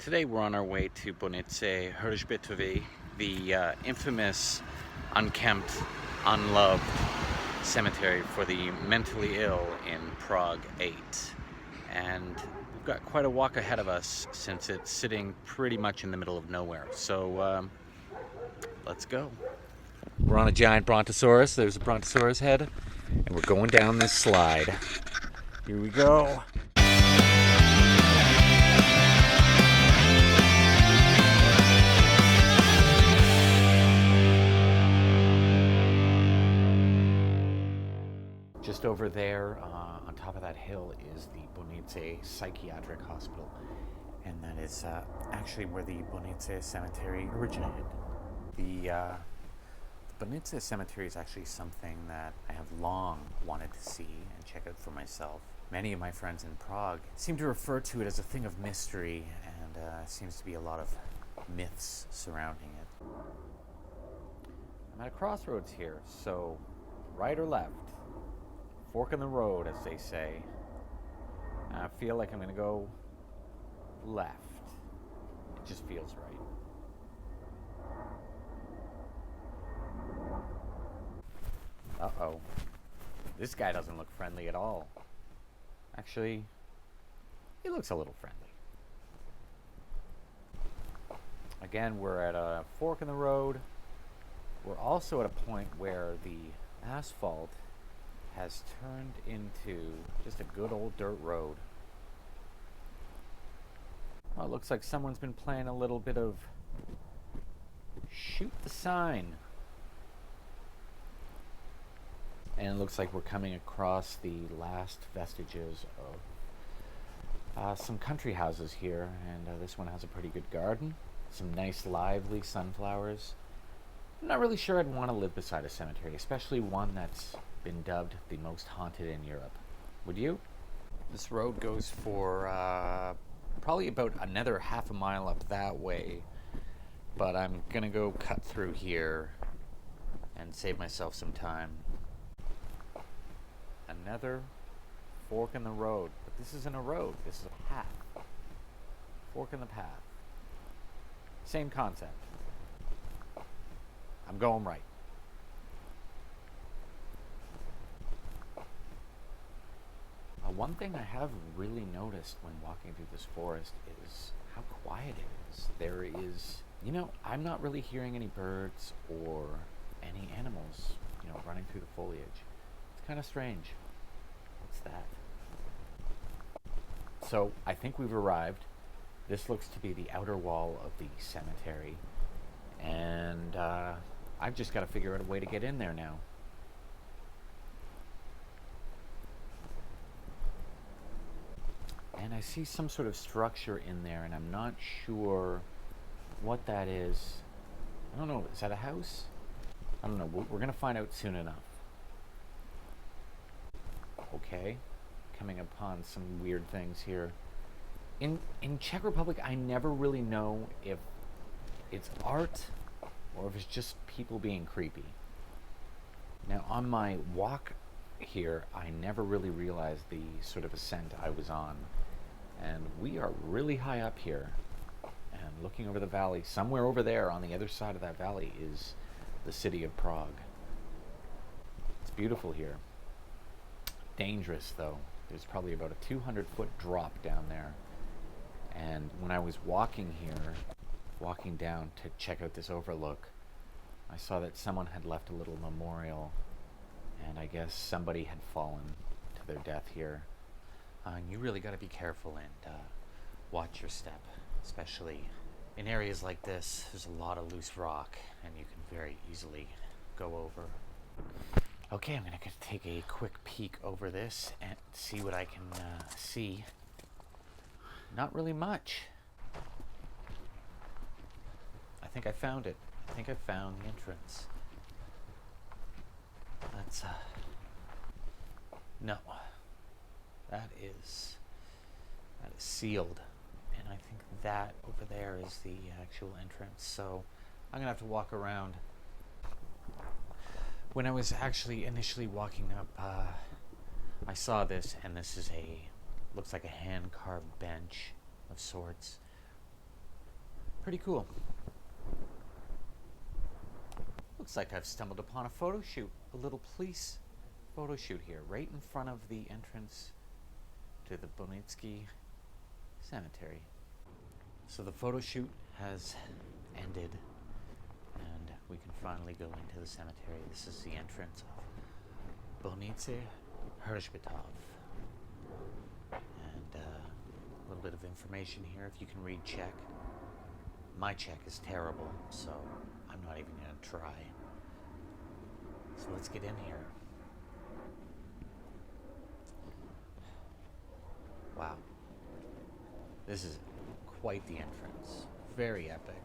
Today we're on our way to Bohnice, Hřbitovi, the infamous, unkempt, unloved cemetery for the mentally ill in Prague 8. And we've got quite a walk ahead of us since it's sitting pretty much in the middle of nowhere. So let's go. We're on a giant brontosaurus. There's a brontosaurus head. And we're going down this slide. Here we go. Just over there, on top of that hill, is the Bohnice Psychiatric Hospital. And that is actually where the Bohnice Cemetery originated. The Bohnice Cemetery is actually something that I have long wanted to see and check out for myself. Many of my friends in Prague seem to refer to it as a thing of mystery, and seems to be a lot of myths surrounding it. I'm at a crossroads here, so right or left? Fork in the road, as they say. I feel like I'm going to go left. It just feels right. Uh-oh. This guy doesn't look friendly at all. Actually, he looks a little friendly. Again, we're at a fork in the road. We're also at a point where the asphalt has turned into just a good old dirt road. Well, it looks like someone's been playing a little bit of shoot the sign. And it looks like we're coming across the last vestiges of some country houses here. And this one has a pretty good garden. Some nice lively sunflowers. I'm not really sure I'd want to live beside a cemetery, especially one that's been dubbed the most haunted in Europe. Would you? This road goes for probably about another half a mile up that way, but I'm gonna go cut through here and save myself some time. Another fork in the road, but this isn't a road, this is a path. Fork in the path. Same concept. I'm going right. One thing I have really noticed when walking through this forest is how quiet it is. There is, I'm not really hearing any birds or any animals, running through the foliage. It's kind of strange. What's that? So I think we've arrived. This looks to be the outer wall of the cemetery. And I've just got to figure out a way to get in there now. And I see some sort of structure in there, and I'm not sure what that is. I don't know. Is that a house? I don't know. We're going to find out soon enough. Okay. Coming upon some weird things here. In Czech Republic, I never really know if it's art or if it's just people being creepy. Now, on my walk here, I never really realized the sort of ascent I was on. And we are really high up here, and looking over the valley, somewhere over there on the other side of that valley is the city of Prague. It's beautiful here. Dangerous, though. There's probably about a 200-foot drop down there. And when I was walking here, walking down to check out this overlook, I saw that someone had left a little memorial, and I guess somebody had fallen to their death here. And you really got to be careful and watch your step, especially in areas like this. There's a lot of loose rock, and you can very easily go over. Okay, I'm going to take a quick peek over this and see what I can see. Not really much. I think I found it. I think I found the entrance. That's no. That is sealed, and I think that over there is the actual entrance. So I'm gonna have to walk around. When I was actually initially walking up, I saw this, and this is looks like a hand-carved bench of sorts Pretty cool. Looks like I've stumbled upon a photo shoot, a little police photo shoot here, right in front of the entrance to the Bohnice cemetery. So the photo shoot has ended, and we can finally go into the cemetery. This is the entrance of Bohnice Hospital. And a little bit of information here, if you can read Czech. My Czech is terrible, so I'm not even going to try. So let's get in here. Wow. This is quite the entrance. Very epic.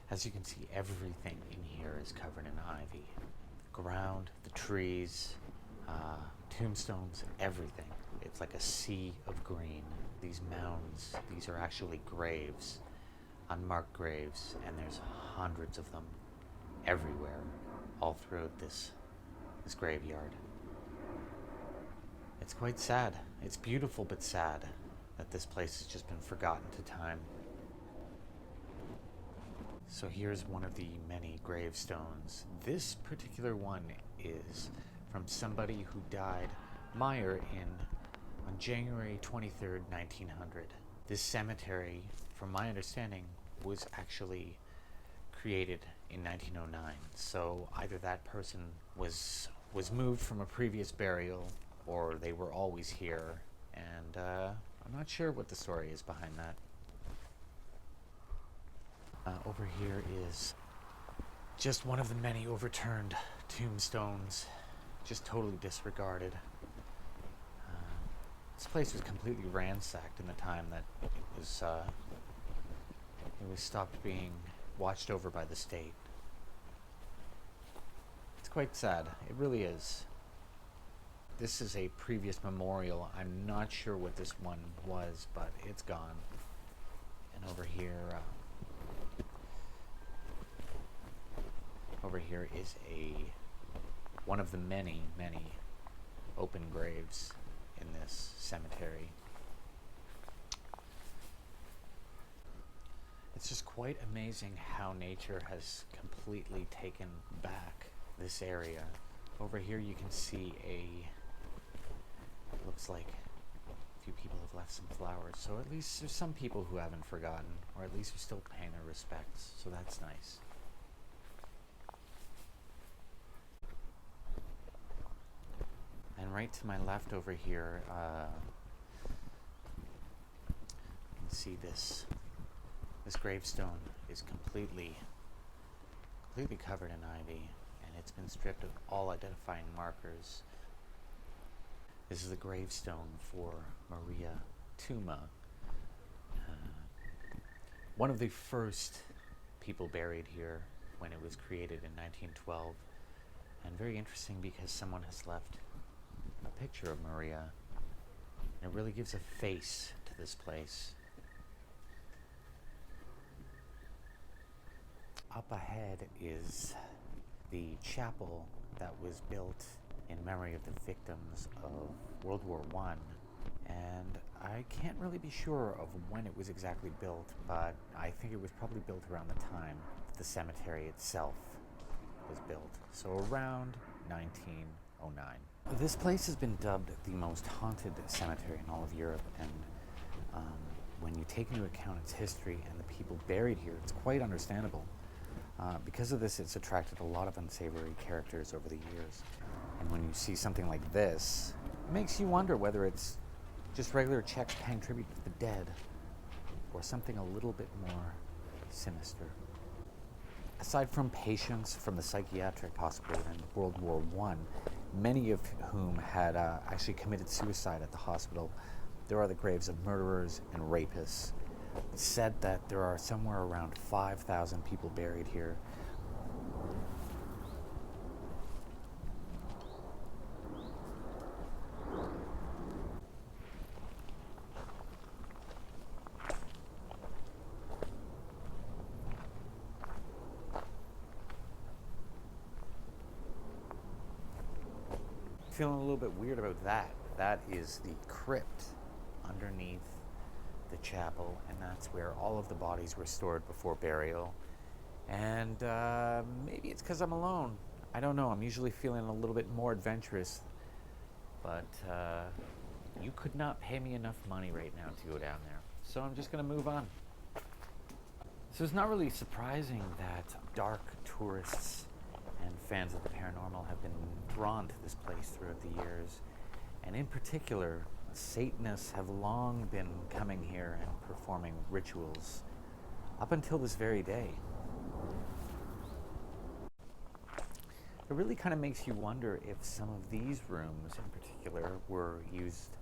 As you can see, everything in here is covered in ivy. The ground, the trees, tombstones, everything. It's like a sea of green. These mounds, these are actually graves, unmarked graves, and there's hundreds of them everywhere, all throughout this graveyard. It's quite sad. It's beautiful but sad that this place has just been forgotten to time. So here's one of the many gravestones. This particular one is from somebody who died, Meyer, on January 23rd, 1900. This cemetery, from my understanding, was actually created in 1909. So either that person was moved from a previous burial, or they were always here, and I'm not sure what the story is behind that. Over here is just one of the many overturned tombstones, just totally disregarded. This place was completely ransacked in the time that it was stopped being watched over by the state. It's quite sad. It really is. This is a previous memorial. I'm not sure what this one was, but it's gone. And over here is one of the many, many open graves in this cemetery. It's just quite amazing how nature has completely taken back this area. Over here you can see looks like a few people have left some flowers, so at least there's some people who haven't forgotten, or at least are still paying their respects, so that's nice. And right to my left over here, you can see this gravestone is completely covered in ivy, and it's been stripped of all identifying markers. This is the gravestone for Maria Tuma, one of the first people buried here when it was created in 1912, and very interesting because someone has left a picture of Maria, and it really gives a face to this place. Up ahead is the chapel that was built in memory of the victims of World War I, and I can't really be sure of when it was exactly built, but I think it was probably built around the time the cemetery itself was built, so around 1909. This place has been dubbed the most haunted cemetery in all of Europe, and when you take into account its history and the people buried here, it's quite understandable. Because of this, it's attracted a lot of unsavory characters over the years. And when you see something like this, it makes you wonder whether it's just regular Czechs paying tribute to the dead, or something a little bit more sinister. Aside from patients from the psychiatric hospital in World War I, many of whom had actually committed suicide at the hospital, there are the graves of murderers and rapists. It's said that there are somewhere around 5,000 people buried here. Feeling a little bit weird about that. That is the crypt underneath the chapel, and that's where all of the bodies were stored before burial. And maybe it's because I'm alone. I don't know. I'm usually feeling a little bit more adventurous, but you could not pay me enough money right now to go down there. So I'm just going to move on. So it's not really surprising that dark tourists and fans of the paranormal have been drawn to this place throughout the years. And in particular, Satanists have long been coming here and performing rituals up until this very day. It really kind of makes you wonder if some of these rooms in particular were used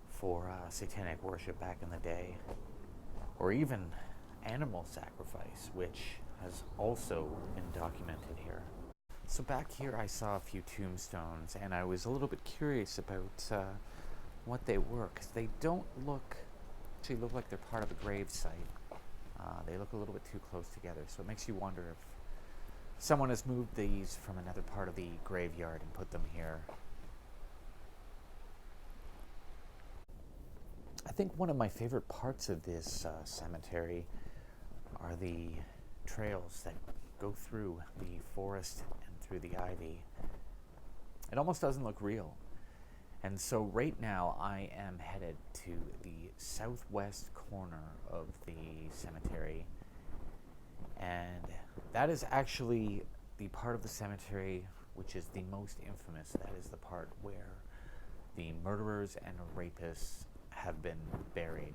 for satanic worship back in the day, or even animal sacrifice, which has also been documented here. So back here I saw a few tombstones, and I was a little bit curious about what they were, because they don't actually look like they're part of a grave site. They look a little bit too close together, so it makes you wonder if someone has moved these from another part of the graveyard and put them here. I think one of my favorite parts of this cemetery are the trails that go through the forest and through the ivy. It almost doesn't look real. And so right now I am headed to the southwest corner of the cemetery, and that is actually the part of the cemetery which is the most infamous. That is the part where the murderers and rapists have been buried.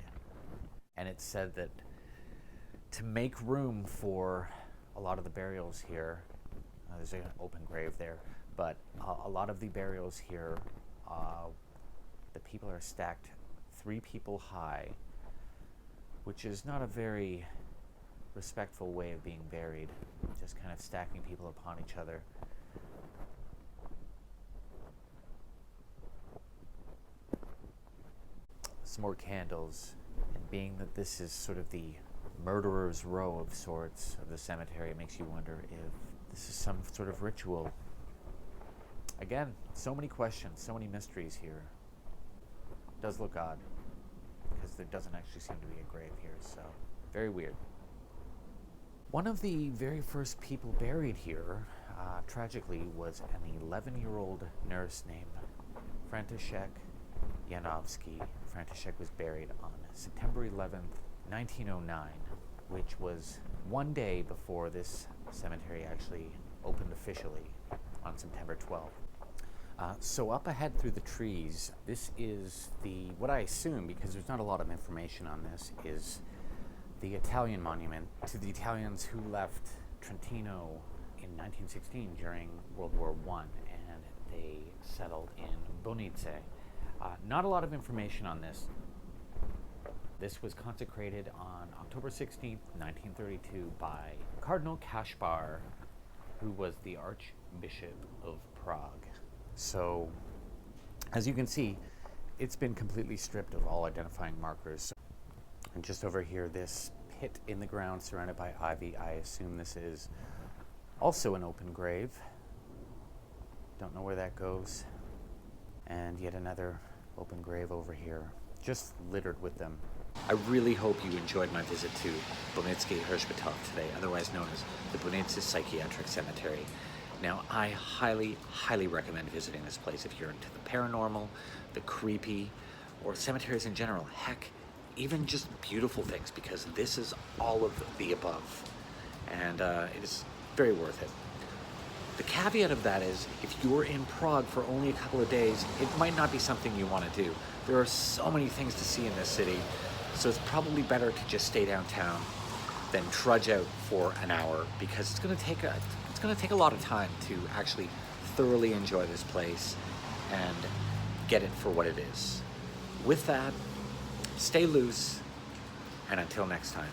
And it's said that to make room for a lot of the burials here, there's an open grave there, but a lot of the burials here, the people are stacked 3 people high, which is not a very respectful way of being buried, just kind of stacking people upon each other. Some more candles, and being that this is sort of the murderer's row of sorts of the cemetery, it makes you wonder if this is some sort of ritual. Again, so many questions, so many mysteries here. It does look odd, because there doesn't actually seem to be a grave here, so very weird. One of the very first people buried here, tragically, was an 11-year-old nurse named František Janovsky. František was buried on September 11th, 1909, which was one day before this cemetery actually opened officially on September 12th. So up ahead through the trees, this is what I assume, because there's not a lot of information on this, is the Italian monument to the Italians who left Trentino in 1916 during World War I, and they settled in Bohnice. Not a lot of information on this. This was consecrated on October 16th, 1932 by Cardinal Kaspar, who was the Archbishop of Prague. So, as you can see, it's been completely stripped of all identifying markers. And just over here, this pit in the ground surrounded by ivy, I assume this is also an open grave. Don't know where that goes. And yet another open grave over here, just littered with them. I really hope you enjoyed my visit to Bohnice Hospital today, otherwise known as the Bohnice Psychiatric Cemetery. Now, I highly, highly recommend visiting this place if you're into the paranormal, the creepy, or cemeteries in general. Heck, even just beautiful things, because this is all of the above, and it is very worth it. The caveat of that is, if you're in Prague for only a couple of days, it might not be something you want to do. There are so many things to see in this city, so it's probably better to just stay downtown than trudge out for an hour, because it's going to take a lot of time to actually thoroughly enjoy this place and get it for what it is. With that, stay loose, and until next time.